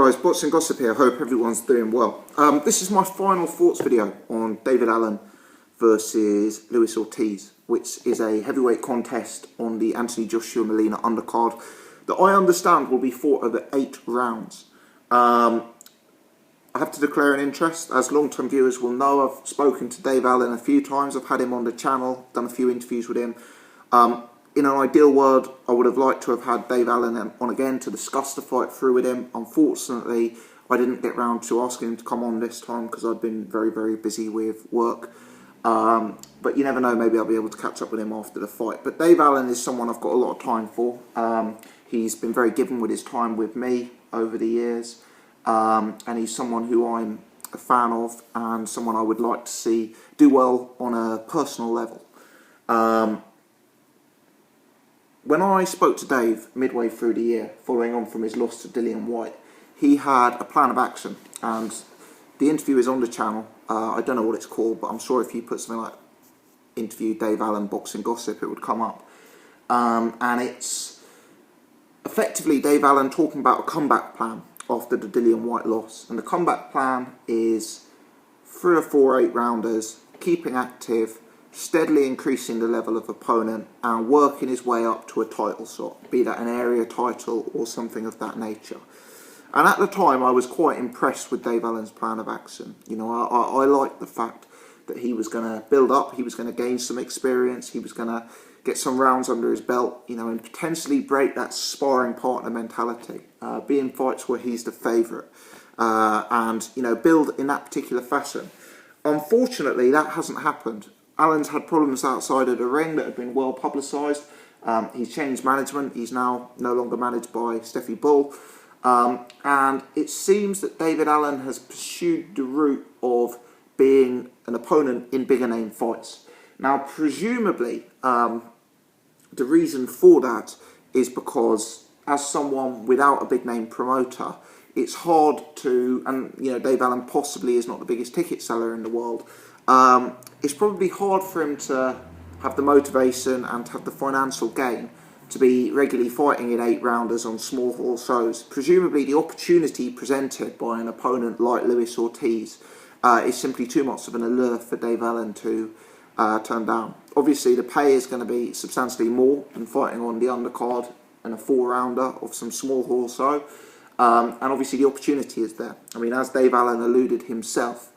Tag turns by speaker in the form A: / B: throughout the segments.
A: Guys, Bots and Gossip here. Hope everyone's doing well. This is my final thoughts video on David Allen versus Luis Ortiz, which is a heavyweight contest on the Anthony Joshua Molina undercard that I understand will be fought over 8 rounds. I have to declare an interest. As long-term viewers will know, I've spoken to Dave Allen a few times. I've had him on the channel, done a few interviews with him. In an ideal world, I would have liked to have had Dave Allen on again to discuss the fight through with him. Unfortunately, I didn't get round to asking him to come on this time because I'd been very, very busy with work. But you never know, maybe I'll be able to catch up with him after the fight. But Dave Allen is someone I've got a lot of time for. He's been very given with his time with me over the years. And he's someone who I'm a fan of and someone I would like to see do well on a personal level. When I spoke to Dave midway through the year, following on from his loss to Dillian Whyte, he had a plan of action, and the interview is on the channel. I don't know what it's called, but I'm sure if you put something like interview Dave Allen boxing gossip, it would come up. And it's effectively Dave Allen talking about a comeback plan after the Dillian Whyte loss. And the comeback plan is 3 or 4 8-rounders, keeping active, steadily increasing the level of opponent and working his way up to a title shot, be that an area title or something of that nature. And at the time I was quite impressed with Dave Allen's plan of action. You know, I liked the fact that he was going to build up, he was going to gain some experience, he was going to get some rounds under his belt, you know, and potentially break that sparring partner mentality, be in fights where he's the favourite, and, you know, build in that particular fashion. Unfortunately, that hasn't happened. Allen's had problems outside of the ring that have been well publicised. He's changed management. He's now no longer managed by Steffi Bull. And it seems that David Allen has pursued the route of being an opponent in bigger name fights. Now, presumably, the reason for that is because as someone without a big name promoter, it's hard to, and you know, Dave Allen possibly is not the biggest ticket seller in the world. It's probably hard for him to have the motivation and to have the financial gain to be regularly fighting in 8-rounders on small hall shows. Presumably the opportunity presented by an opponent like Luis Ortiz is simply too much of an allure for Dave Allen to turn down. Obviously the pay is going to be substantially more than fighting on the undercard and a 4-rounder of some small hall show. And obviously the opportunity is there. I mean, as Dave Allen alluded himself,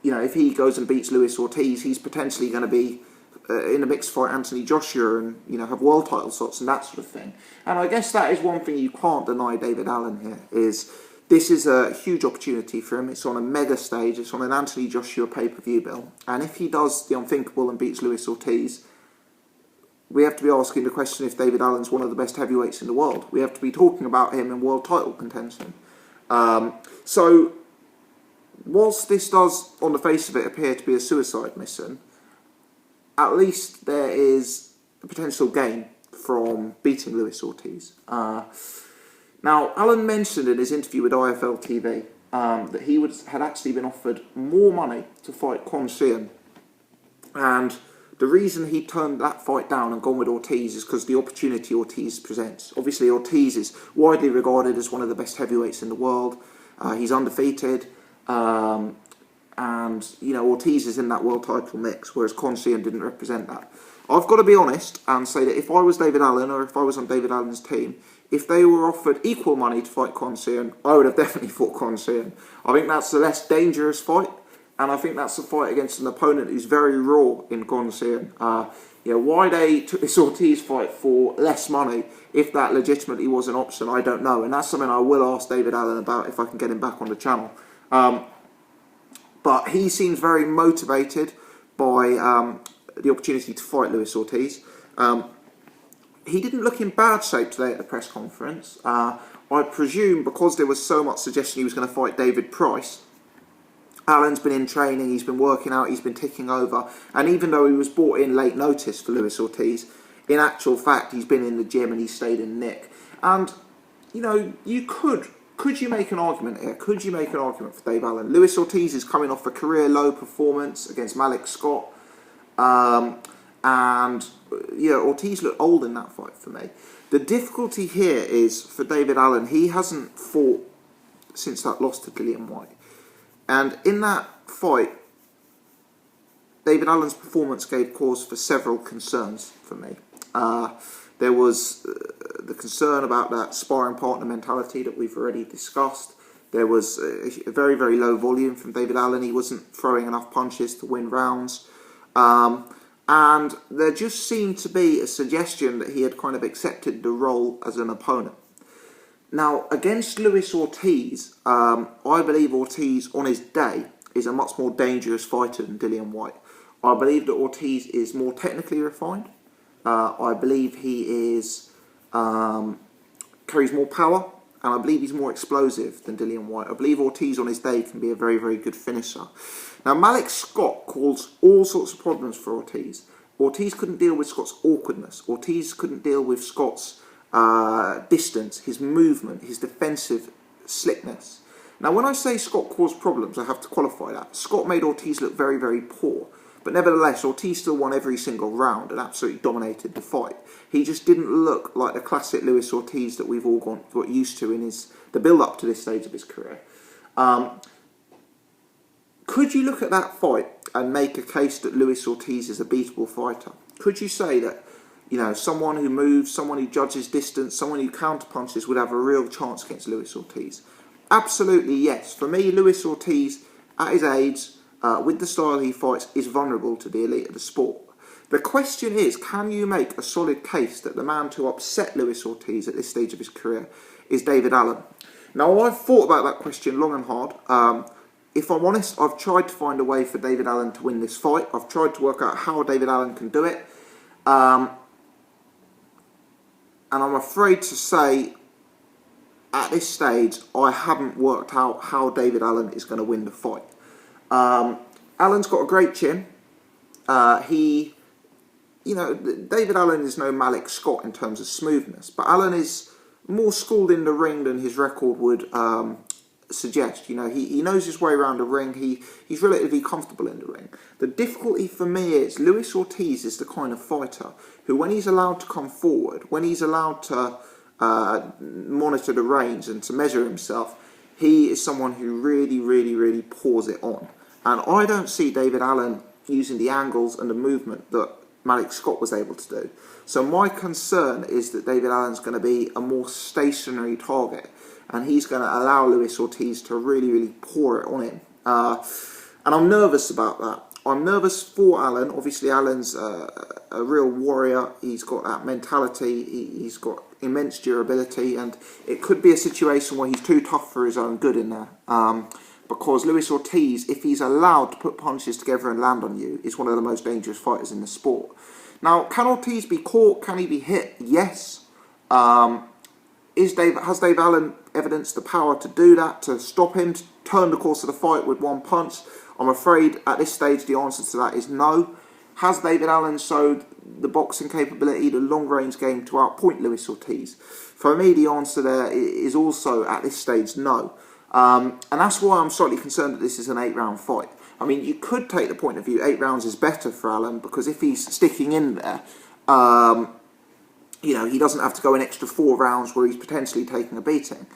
A: you know, if he goes and beats Luis Ortiz, he's potentially going to be in a mixed fight Anthony Joshua and, you know, have world title shots and that sort of thing. And I guess that is one thing you can't deny David Allen here, is this is a huge opportunity for him. It's on a mega stage. It's on an Anthony Joshua pay-per-view bill. And if he does the unthinkable and beats Luis Ortiz, we have to be asking the question if David Allen's one of the best heavyweights in the world. We have to be talking about him in world title contention. So whilst this does, on the face of it, appear to be a suicide mission, at least there is a potential gain from beating Luis Ortiz. Now, Allen mentioned in his interview with IFL TV that he had actually been offered more money to fight Quan Xian. And the reason he turned that fight down and gone with Ortiz is because the opportunity Ortiz presents. Obviously, Ortiz is widely regarded as one of the best heavyweights in the world. He's undefeated. And, you know, Ortiz is in that world title mix, whereas Quan Xian didn't represent that. I've got to be honest and say that if I was David Allen, or if I was on David Allen's team, if they were offered equal money to fight Quan Xian, I would have definitely fought Quan Xian. I think that's a less dangerous fight, and I think that's a fight against an opponent who's very raw in Quan Xian. You know, why they took this Ortiz fight for less money, if that legitimately was an option, I don't know. And that's something I will ask David Allen about if I can get him back on the channel. But he seems very motivated by the opportunity to fight Luis Ortiz. He didn't look in bad shape today at the press conference. I presume because there was so much suggestion he was going to fight David Price. Allen's been in training, he's been working out, he's been ticking over. And even though he was brought in late notice for Luis Ortiz, in actual fact he's been in the gym and he's stayed in nick. And, you know, could you make an argument here? Could you make an argument for Dave Allen? Luis Ortiz is coming off a career low performance against Malik Scott. And, yeah, Ortiz looked old in that fight for me. The difficulty here is for David Allen, he hasn't fought since that loss to Dillian Whyte. And in that fight, David Allen's performance gave cause for several concerns for me. There was the concern about that sparring partner mentality that we've already discussed. There was a very, very low volume from David Allen. He wasn't throwing enough punches to win rounds. And there just seemed to be a suggestion that he had kind of accepted the role as an opponent. Now, against Luis Ortiz, I believe Ortiz on his day is a much more dangerous fighter than Dillian Whyte. I believe that Ortiz is more technically refined. I believe he is carries more power, and I believe he's more explosive than Dillian Whyte. I believe Ortiz on his day can be a very, very good finisher. Now, Malik Scott caused all sorts of problems for Ortiz. Ortiz couldn't deal with Scott's awkwardness. Ortiz couldn't deal with Scott's distance, his movement, his defensive slickness. Now, when I say Scott caused problems, I have to qualify that. Scott made Ortiz look very, very poor. But nevertheless, Ortiz still won every single round and absolutely dominated the fight. He just didn't look like the classic Luis Ortiz that we've all got used to in the build-up to this stage of his career. Could you look at that fight and make a case that Luis Ortiz is a beatable fighter? Could you say that, you know, someone who moves, someone who judges distance, someone who counterpunches would have a real chance against Luis Ortiz? Absolutely yes. For me, Luis Ortiz, at his age, with the style he fights, is vulnerable to the elite of the sport. The question is, can you make a solid case that the man to upset Luis Ortiz at this stage of his career is David Allen? Now, I've thought about that question long and hard. If I'm honest, I've tried to find a way for David Allen to win this fight. I've tried to work out how David Allen can do it. And I'm afraid to say, at this stage, I haven't worked out how David Allen is going to win the fight. Allen's got a great chin. David Allen is no Malik Scott in terms of smoothness, but Allen is more schooled in the ring than his record would suggest. You know, he knows his way around the ring. He's relatively comfortable in the ring. The difficulty for me is Luis Ortiz is the kind of fighter who, when he's allowed to come forward, when he's allowed to monitor the range and to measure himself, he is someone who really, really, really pours it on. And I don't see David Allen using the angles and the movement that Malik Scott was able to do. So my concern is that David Allen's going to be a more stationary target, and he's going to allow Luis Ortiz to really, really pour it on him. And I'm nervous about that. I'm nervous for Allen. Obviously, Allen's a real warrior. He's got that mentality. He's got immense durability, and it could be a situation where he's too tough for his own good in there. Because Luis Ortiz, if he's allowed to put punches together and land on you, is one of the most dangerous fighters in the sport. Now, can Ortiz be caught? Can he be hit? Yes. Has Dave Allen evidenced the power to do that, to stop him, to turn the course of the fight with one punch? I'm afraid at this stage the answer to that is no. Has David Allen showed the boxing capability, the long-range game to outpoint Luis Ortiz? For me, the answer there is also at this stage no. And that's why I'm slightly concerned that this is an 8-round fight. I mean, you could take the point of view 8 rounds is better for Allen, because if he's sticking in there, he doesn't have to go an extra 4 rounds where he's potentially taking a beating.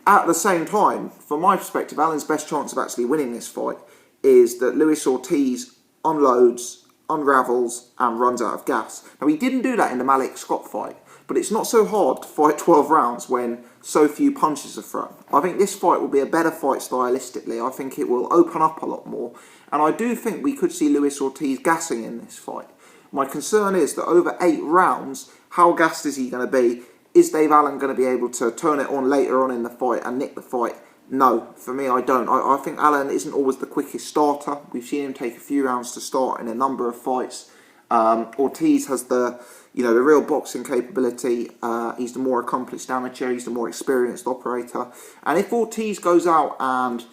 A: At the same time, from my perspective, Allen's best chance of actually winning this fight is that Luis Ortiz unloads, unravels, and runs out of gas. Now, he didn't do that in the Malik Scott fight, but it's not so hard to fight 12 rounds when so few punches are thrown. I think this fight will be a better fight stylistically. I think it will open up a lot more. And I do think we could see Luis Ortiz gassing in this fight. My concern is that over 8 rounds, how gassed is he going to be? Is Dave Allen going to be able to turn it on later on in the fight and nick the fight? No, for me, I don't. I think Allen isn't always the quickest starter. We've seen him take a few rounds to start in a number of fights. Ortiz has the real boxing capability. He's the more accomplished amateur. He's the more experienced operator. And if Ortiz goes out and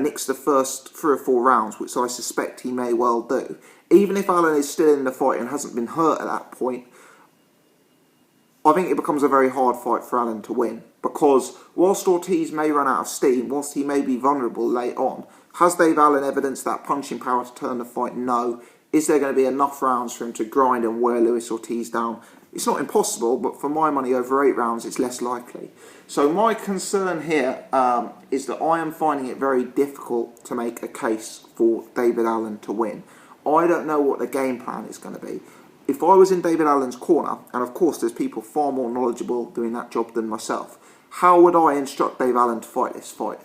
A: nicks the first 3 or 4 rounds, which I suspect he may well do, even if Allen is still in the fight and hasn't been hurt at that point, I think it becomes a very hard fight for Allen to win. Because whilst Ortiz may run out of steam, whilst he may be vulnerable late on, has Dave Allen evidenced that punching power to turn the fight? No. Is there going to be enough rounds for him to grind and wear Luis Ortiz down? It's not impossible, but for my money, over 8 rounds, it's less likely. So my concern here is that I am finding it very difficult to make a case for David Allen to win. I don't know what the game plan is going to be. If I was in David Allen's corner, and of course there's people far more knowledgeable doing that job than myself, how would I instruct Dave Allen to fight this fight?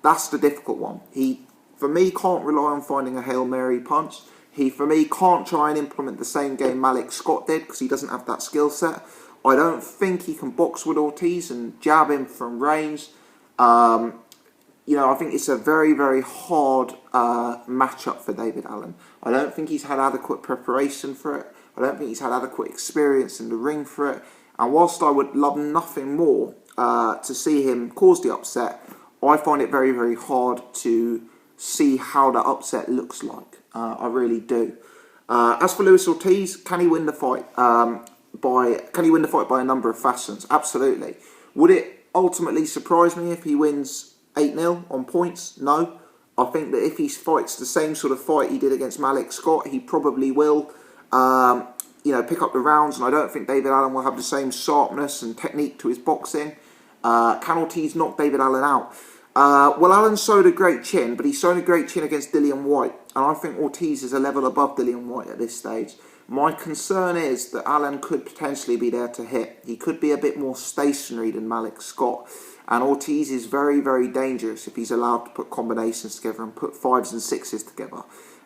A: That's the difficult one. He, for me, can't rely on finding a Hail Mary punch. He, for me, can't try and implement the same game Malik Scott did because he doesn't have that skill set. I don't think he can box with Ortiz and jab him from range. I think it's a very, very hard matchup for David Allen. I don't think he's had adequate preparation for it. I don't think he's had adequate experience in the ring for it. And whilst I would love nothing more to see him cause the upset, I find it very, very hard to see how that upset looks like. I really do. As for Luis Ortiz, can he win the fight? Can he win the fight by a number of fashions? Absolutely. Would it ultimately surprise me if he wins 8-0 on points? No. I think that if he fights the same sort of fight he did against Malik Scott, he probably will, pick up the rounds. And I don't think David Allen will have the same sharpness and technique to his boxing. Can Ortiz knock David Allen out? Well, Allen showed a great chin, but he's shown a great chin against Dillian Whyte. And I think Ortiz is a level above Dillian Whyte at this stage. My concern is that Allen could potentially be there to hit. He could be a bit more stationary than Malik Scott. And Ortiz is very, very dangerous if he's allowed to put combinations together and put 5s and 6s together.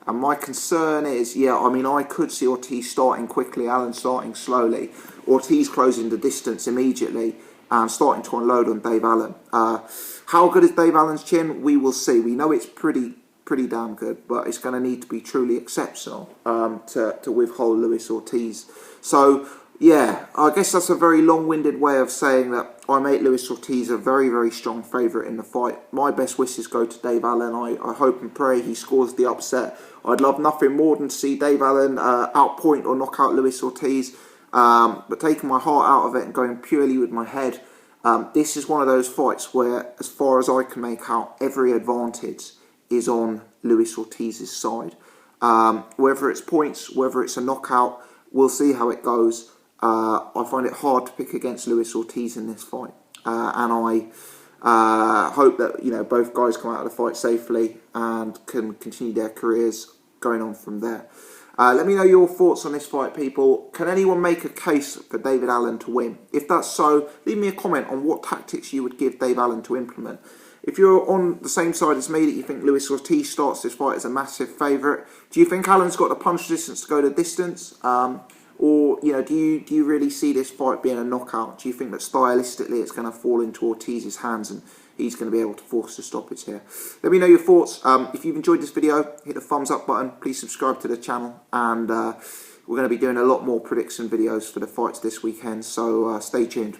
A: And my concern is, I could see Ortiz starting quickly, Allen starting slowly. Ortiz closing the distance immediately and starting to unload on Dave Allen. How good is Dave Allen's chin? We will see. We know it's pretty damn good, but it's going to need to be truly exceptional to withhold Luis Ortiz. So, I guess that's a very long-winded way of saying that I make Luis Ortiz a very, very strong favourite in the fight. My best wishes go to Dave Allen. I hope and pray he scores the upset. I'd love nothing more than to see Dave Allen outpoint or knock out Luis Ortiz. But taking my heart out of it and going purely with my head, this is one of those fights where, as far as I can make out, every advantage is on Luis Ortiz's side. Whether it's points, whether it's a knockout, we'll see how it goes. I find it hard to pick against Luis Ortiz in this fight. And I hope that both guys come out of the fight safely and can continue their careers going on from there. Let me know your thoughts on this fight, people. Can anyone make a case for David Allen to win? If that's so, leave me a comment on what tactics you would give Dave Allen to implement. If you're on the same side as me, that you think Luis Ortiz starts this fight as a massive favourite, do you think Allen's got the punch distance to go the distance? Or do you really see this fight being a knockout? Do you think that stylistically it's going to fall into Ortiz's hands and he's going to be able to force the stoppage here? Let me know your thoughts. If you've enjoyed this video, hit the thumbs up button. Please subscribe to the channel. And we're going to be doing a lot more prediction videos for the fights this weekend. So stay tuned.